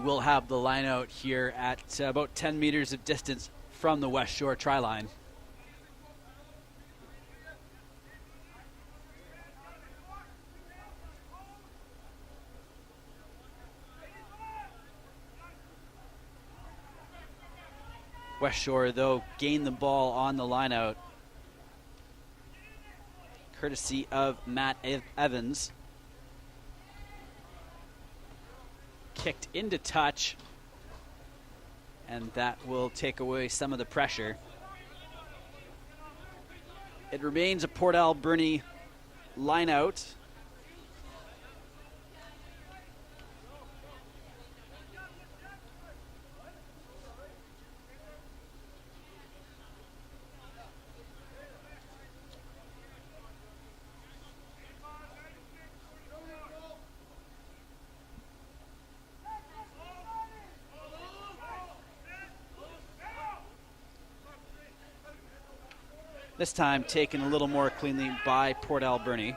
will have the line out here at about 10 meters of distance from the West Shore try line. West Shore, though, gained the ball on the line out, courtesy of Matt Evans. Kicked into touch, and that will take away some of the pressure. It remains a Port Alberni line out. This time taken a little more cleanly by Port Alberni.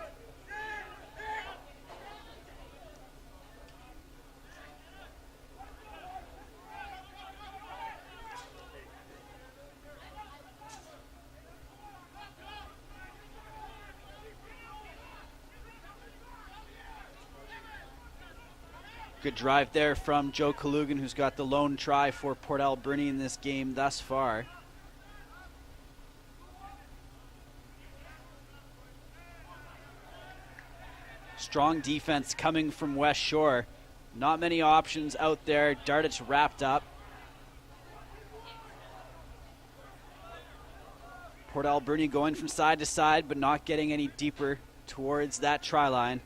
Good drive there from Joe Kalugan, who's got the lone try for Port Alberni in this game thus far. Strong defense coming from West Shore. Not many options out there. Dardich wrapped up. Port Alberni going from side to side, but not getting any deeper towards that try line.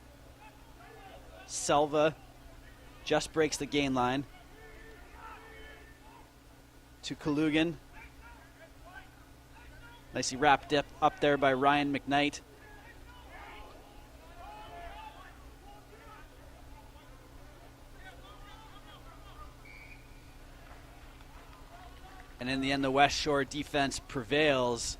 Selva just breaks the gain line. To Kalugan. Nicely wrapped up there by Ryan McKnight. And in the end, the West Shore defense prevails.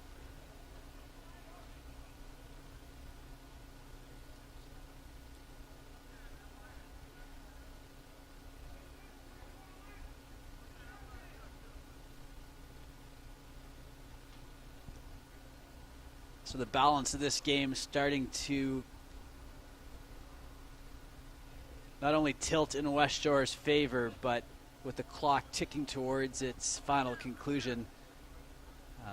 So the balance of this game starting to not only tilt in West Shore's favor, but with the clock ticking towards its final conclusion,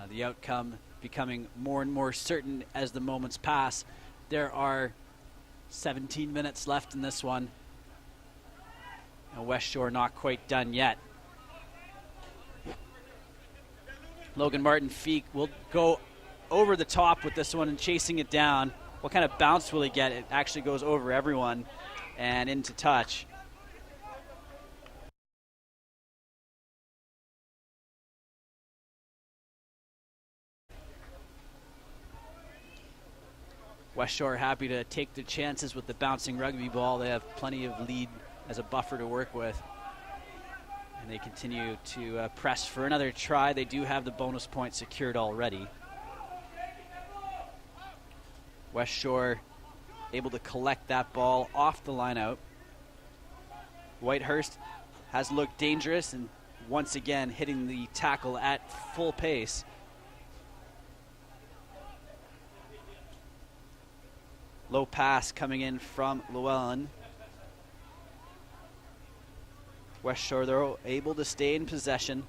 the outcome becoming more and more certain as the moments pass. There are 17 minutes left in this one, and West Shore not quite done yet. Logan Martin-Feek will go over the top with this one and chasing it down. What kind of bounce will he get? It actually goes over everyone and into touch. West Shore happy to take the chances with the bouncing rugby ball. They have plenty of lead as a buffer to work with. And they continue to press for another try. They do have the bonus point secured already. West Shore able to collect that ball off the line out. Whitehurst has looked dangerous and once again hitting the tackle at full pace. Low pass coming in from Llewellyn. West Shore, they're able to stay in possession.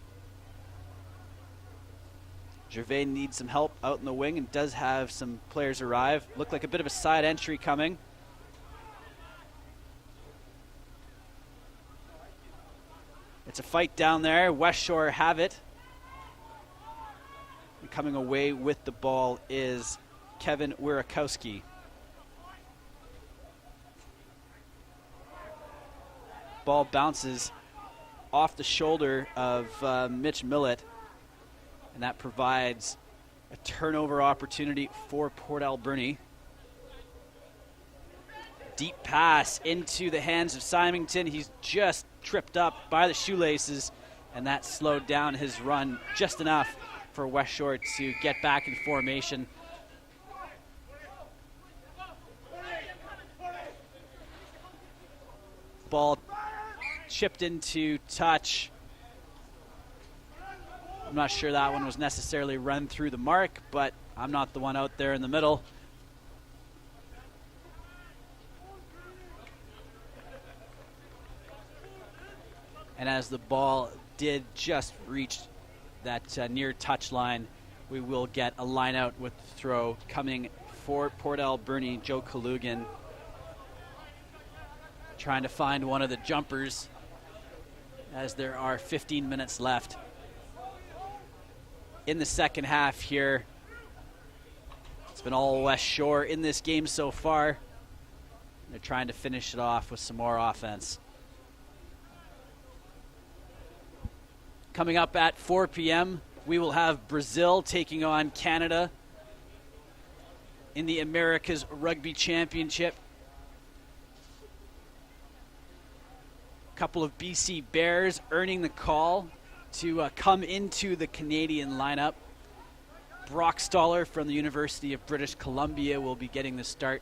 Gervais needs some help out in the wing and does have some players arrive. Looked like a bit of a side entry coming. It's a fight down there. West Shore have it. And coming away with the ball is Kevin Wirakowski. Ball bounces off the shoulder of Mitch Millett, and that provides a turnover opportunity for Port Alberni. Deep pass into the hands of Symington. He's just tripped up by the shoelaces, and that slowed down his run just enough for West Shore to get back in formation. Ball chipped into touch. I'm not sure that one was necessarily run through the mark, but I'm not the one out there in the middle. And as the ball did just reach that near touch line, we will get a line out with the throw coming for Port Alberni. Joe Kalugan trying to find one of the jumpers as there are 15 minutes left in the second half here. It's been all West Shore in this game so far. They're trying to finish it off with some more offense. Coming up at 4 p.m., we will have Brazil taking on Canada in the America's Rugby Championship. A couple of BC Bears earning the call to come into the Canadian lineup. Brock Stoller from the University of British Columbia will be getting the start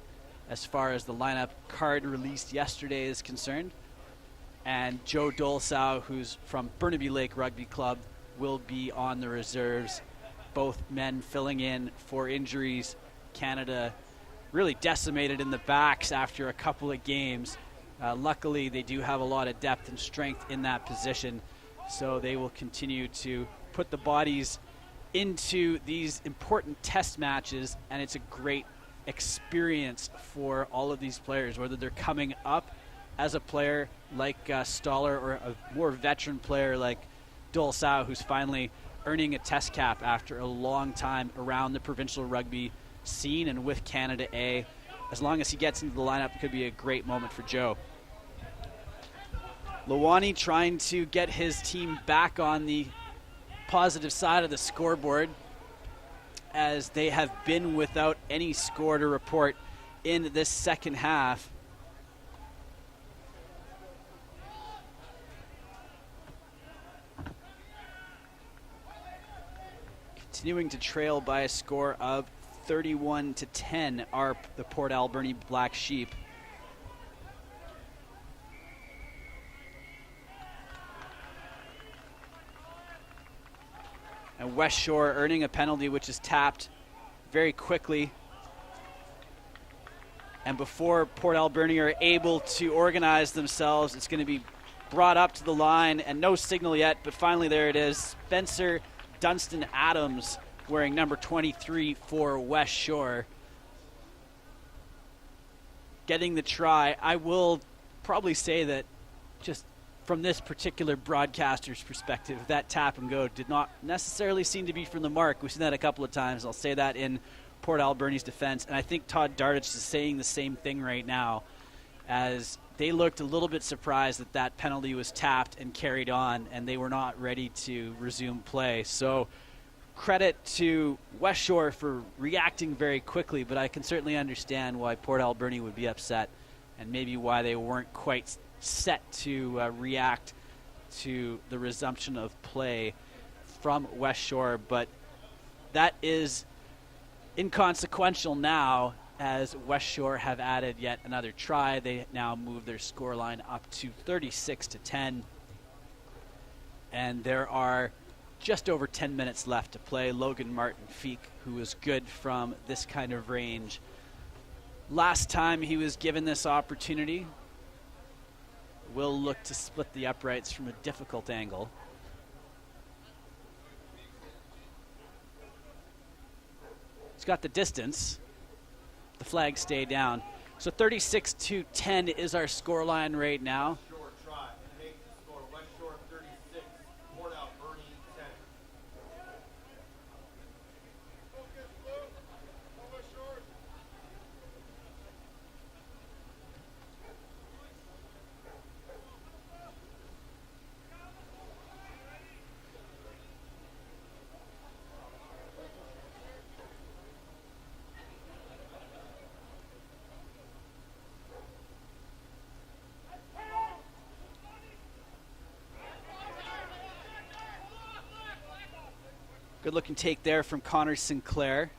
as far as the lineup card released yesterday is concerned. And Joe Dolsow, who's from Burnaby Lake Rugby Club, will be on the reserves. Both men filling in for injuries. Canada really decimated in the backs after a couple of games. Luckily, they do have a lot of depth and strength in that position, so they will continue to put the bodies into these important test matches, and it's a great experience for all of these players, whether they're coming up as a player like Stoller or a more veteran player like Dolsow, who's finally earning a test cap after a long time around the provincial rugby scene and with Canada A. As long as he gets into the lineup, it could be a great moment for Joe. Lawani trying to get his team back on the positive side of the scoreboard, as they have been without any score to report in this second half. Continuing to trail by a score of 31-10 are the Port Alberni Black Sheep. And West Shore earning a penalty, which is tapped very quickly. And before Port Alberni are able to organize themselves, it's going to be brought up to the line, and no signal yet, but finally there it is. Spencer Dunstan Adams wearing number 23 for West Shore, getting the try. I will probably say that just from this particular broadcaster's perspective, that tap and go did not necessarily seem to be from the mark. We've seen that a couple of times. I'll say that in Port Alberni's defense, and I think Todd Dardich is saying the same thing right now, as they looked a little bit surprised that that penalty was tapped and carried on, and they were not ready to resume play. So credit to West Shore for reacting very quickly, but I can certainly understand why Port Alberni would be upset, and maybe why they weren't quite set to react to the resumption of play from West Shore. But that is inconsequential now, as West Shore have added yet another try. They now move their scoreline up to 36-10. And there are just over 10 minutes left to play. Logan Martin-Feek, who is good from this kind of range. Last time he was given this opportunity, will look to split the uprights from a difficult angle. He's got the distance. The flag stay down. So 36-10 is our scoreline right now. Good looking take there from Connor Sinclair.